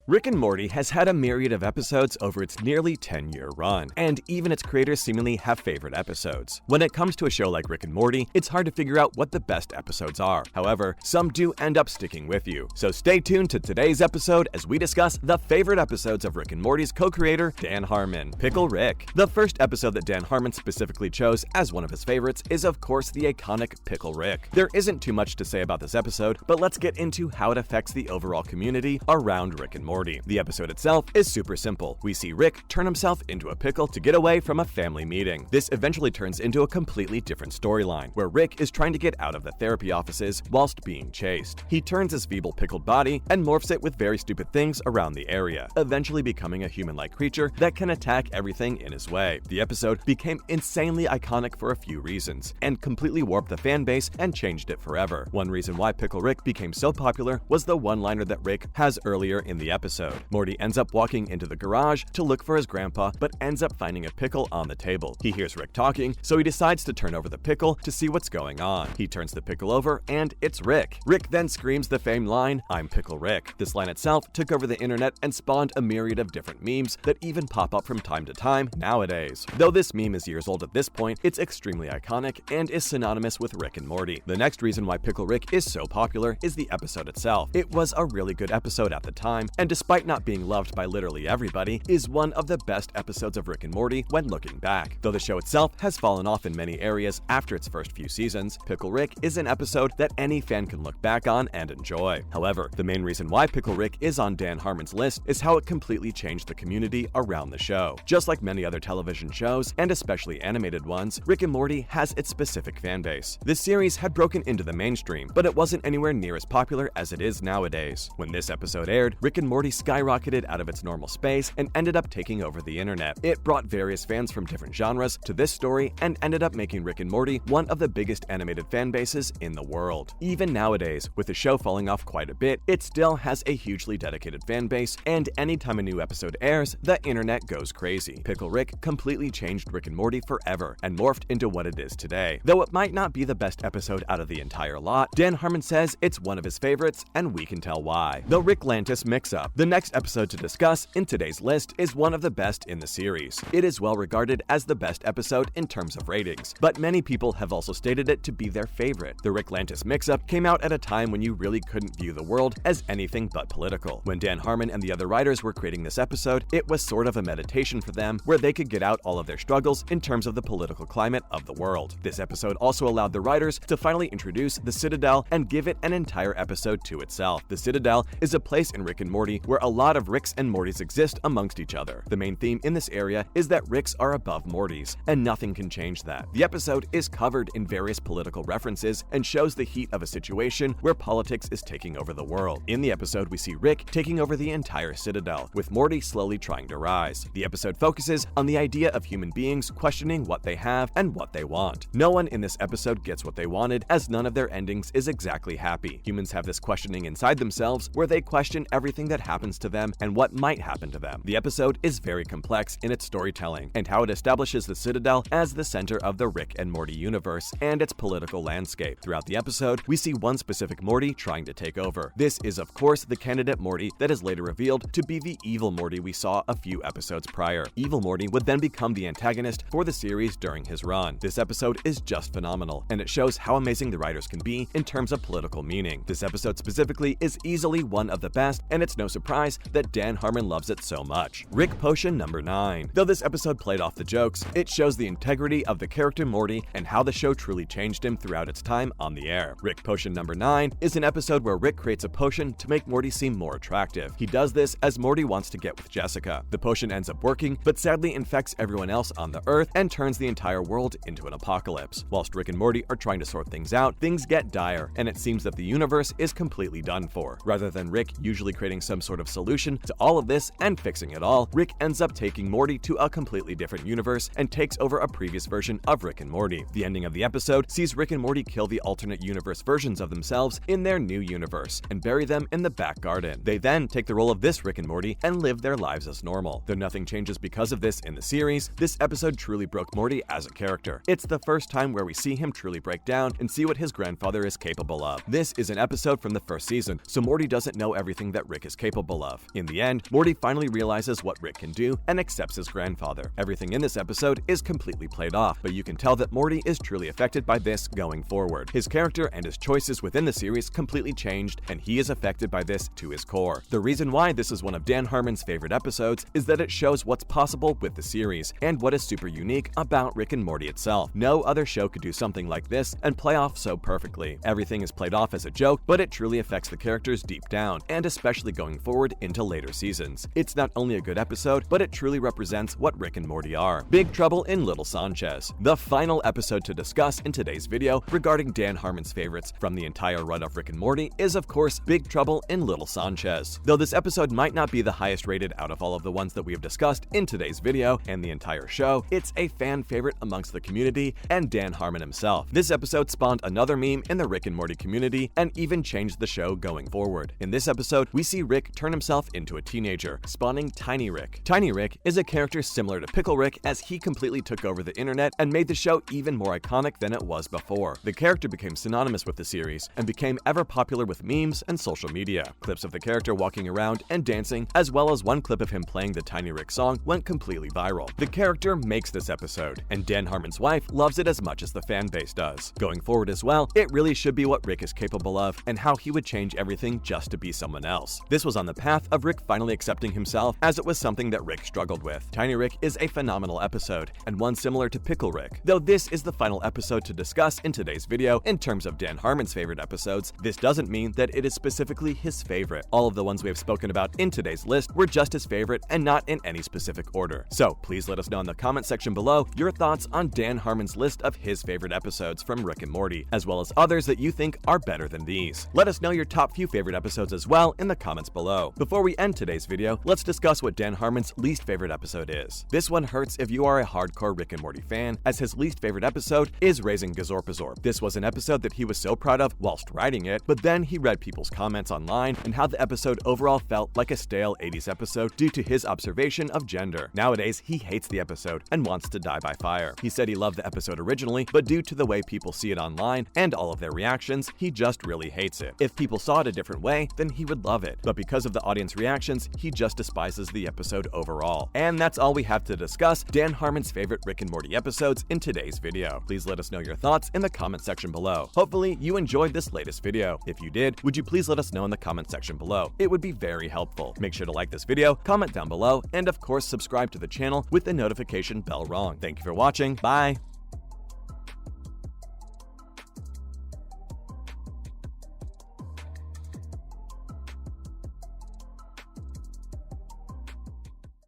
Rick and Morty has had a myriad of episodes over its nearly 10-year run, and even its creators seemingly have favorite episodes. When it comes to a show like Rick and Morty, it's hard to figure out what the best episodes are. However, some do end up sticking with you. So stay tuned to today's episode as we discuss the favorite episodes of Rick and Morty's co-creator, Dan Harmon. Pickle Rick. The first episode that Dan Harmon specifically chose as one of his favorites is of course the iconic Pickle Rick. There isn't too much to say about this episode, but let's get into how it affects the overall community around Rick and Morty. The episode itself is super simple. We see Rick turn himself into a pickle to get away from a family meeting. This eventually turns into a completely different storyline, where Rick is trying to get out of the therapy offices whilst being chased. He turns his feeble pickled body and morphs it with very stupid things around the area, eventually becoming a human-like creature that can attack everything in his way. The episode became insanely iconic for a few reasons, and completely warped the fan base and changed it forever. One reason why Pickle Rick became so popular was the one-liner that Rick has earlier in the episode. Morty ends up walking into the garage to look for his grandpa, but ends up finding a pickle on the table. He hears Rick talking, so he decides to turn over the pickle to see what's going on. He turns the pickle over, and it's Rick. Rick then screams the famed line, "I'm Pickle Rick." This line itself took over the internet and spawned a myriad of different memes that even pop up from time to time nowadays. Though this meme is years old at this point, it's extremely iconic and is synonymous with Rick and Morty. The next reason why Pickle Rick is so popular is the episode itself. It was a really good episode at the time, and despite not being loved by literally everybody, is one of the best episodes of Rick and Morty when looking back. Though the show itself has fallen off in many areas after its first few seasons, Pickle Rick is an episode that any fan can look back on and enjoy. However, the main reason why Pickle Rick is on Dan Harmon's list is how it completely changed the community around the show. Just like many other television shows, and especially animated ones, Rick and Morty has its specific fan base. This series had broken into the mainstream, but it wasn't anywhere near as popular as it is nowadays. When this episode aired, Rick and Morty skyrocketed out of its normal space and ended up taking over the internet. It brought various fans from different genres to this story and ended up making Rick and Morty one of the biggest animated fan bases in the world. Even nowadays, with the show falling off quite a bit, it still has a hugely dedicated fan base, and anytime a new episode airs, the internet goes crazy. Pickle Rick completely changed Rick and Morty forever and morphed into what it is today. Though it might not be the best episode out of the entire lot, Dan Harmon says it's one of his favorites, and we can tell why. The Ricklantis mix-up. The next episode to discuss in today's list is one of the best in the series. It is well regarded as the best episode in terms of ratings, but many people have also stated it to be their favorite. The Ricklantis mix-up came out at a time when you really couldn't view the world as anything but political. When Dan Harmon and the other writers were creating this episode, it was sort of a meditation for them where they could get out all of their struggles in terms of the political climate of the world. This episode also allowed the writers to finally introduce the Citadel and give it an entire episode to itself. The Citadel is a place in Rick and Morty where a lot of Ricks and Mortys exist amongst each other. The main theme in this area is that Ricks are above Mortys, and nothing can change that. The episode is covered in various political references and shows the heat of a situation where politics is taking over the world. In the episode, we see Rick taking over the entire Citadel, with Morty slowly trying to rise. The episode focuses on the idea of human beings questioning what they have and what they want. No one in this episode gets what they wanted, as none of their endings is exactly happy. Humans have this questioning inside themselves where they question everything that happens to them and what might happen to them. The episode is very complex in its storytelling and how it establishes the Citadel as the center of the Rick and Morty universe and its political landscape. Throughout the episode, we see one specific Morty trying to take over. This is of course the candidate Morty that is later revealed to be the evil Morty we saw a few episodes prior. Evil Morty would then become the antagonist for the series during his run. This episode is just phenomenal, and it shows how amazing the writers can be in terms of political meaning. This episode specifically is easily one of the best, and it's no surprise that Dan Harmon loves it so much. Rick Potion number 9. Though this episode played off the jokes, it shows the integrity of the character Morty and how the show truly changed him throughout its time on the air. Rick Potion number 9 is an episode where Rick creates a potion to make Morty seem more attractive. He does this as Morty wants to get with Jessica. The potion ends up working, but sadly infects everyone else on the Earth and turns the entire world into an apocalypse. Whilst Rick and Morty are trying to sort things out, things get dire, and it seems that the universe is completely done for. Rather than Rick usually creating some sort of solution to all of this and fixing it all, Rick ends up taking Morty to a completely different universe and takes over a previous version of Rick and Morty. The ending of the episode sees Rick and Morty kill the alternate universe versions of themselves in their new universe and bury them in the back garden. They then take the role of this Rick and Morty and live their lives as normal. Though nothing changes because of this in the series, this episode truly broke Morty as a character. It's the first time where we see him truly break down and see what his grandfather is capable of. This is an episode from the first season, so Morty doesn't know everything that Rick is capable capable of. In the end, Morty finally realizes what Rick can do and accepts his grandfather. Everything in this episode is completely played off, but you can tell that Morty is truly affected by this going forward. His character and his choices within the series completely changed, and he is affected by this to his core. The reason why this is one of Dan Harmon's favorite episodes is that it shows what's possible with the series and what is super unique about Rick and Morty itself. No other show could do something like this and play off so perfectly. Everything is played off as a joke, but it truly affects the characters deep down, and especially going forward into later seasons. It's not only a good episode, but it truly represents what Rick and Morty are. Big Trouble in Little Sanchez. The final episode to discuss in today's video regarding Dan Harmon's favorites from the entire run of Rick and Morty is of course Big Trouble in Little Sanchez. Though this episode might not be the highest rated out of all of the ones that we have discussed in today's video and the entire show, it's a fan favorite amongst the community and Dan Harmon himself. This episode spawned another meme in the Rick and Morty community and even changed the show going forward. In this episode, we see Rick turn himself into a teenager, spawning Tiny Rick. Tiny Rick is a character similar to Pickle Rick, as he completely took over the internet and made the show even more iconic than it was before. The character became synonymous with the series and became ever popular with memes and social media. Clips of the character walking around and dancing, as well as one clip of him playing the Tiny Rick song, went completely viral. The character makes this episode, and Dan Harmon's wife loves it as much as the fan base does. Going forward as well, it really should be what Rick is capable of and how he would change everything just to be someone else. This was on the path of Rick finally accepting himself, as it was something that Rick struggled with. Tiny Rick is a phenomenal episode, and one similar to Pickle Rick. Though this is the final episode to discuss in today's video in terms of Dan Harmon's favorite episodes, this doesn't mean that it is specifically his favorite. All of the ones we have spoken about in today's list were just his favorite and not in any specific order. So please let us know in the comment section below your thoughts on Dan Harmon's list of his favorite episodes from Rick and Morty, as well as others that you think are better than these. Let us know your top few favorite episodes as well in the comments below. Before we end today's video, let's discuss what Dan Harmon's least favorite episode is. This one hurts if you are a hardcore Rick and Morty fan, as his least favorite episode is Raising Gazorpazorp. This was an episode that he was so proud of whilst writing it, but then he read people's comments online and how the episode overall felt like a stale 80s episode due to his observation of gender. Nowadays, he hates the episode and wants to die by fire. He said he loved the episode originally, but due to the way people see it online and all of their reactions, he just really hates it. If people saw it a different way, then he would love it, but because of the audience reactions, he just despises the episode overall. And that's all we have to discuss Dan Harmon's favorite Rick and Morty episodes in today's video. Please let us know your thoughts in the comment section below. Hopefully you enjoyed this latest video. If you did, would you please let us know in the comment section below? It would be very helpful. Make sure to like this video, comment down below, and of course subscribe to the channel with the notification bell on. Thank you for watching. Bye!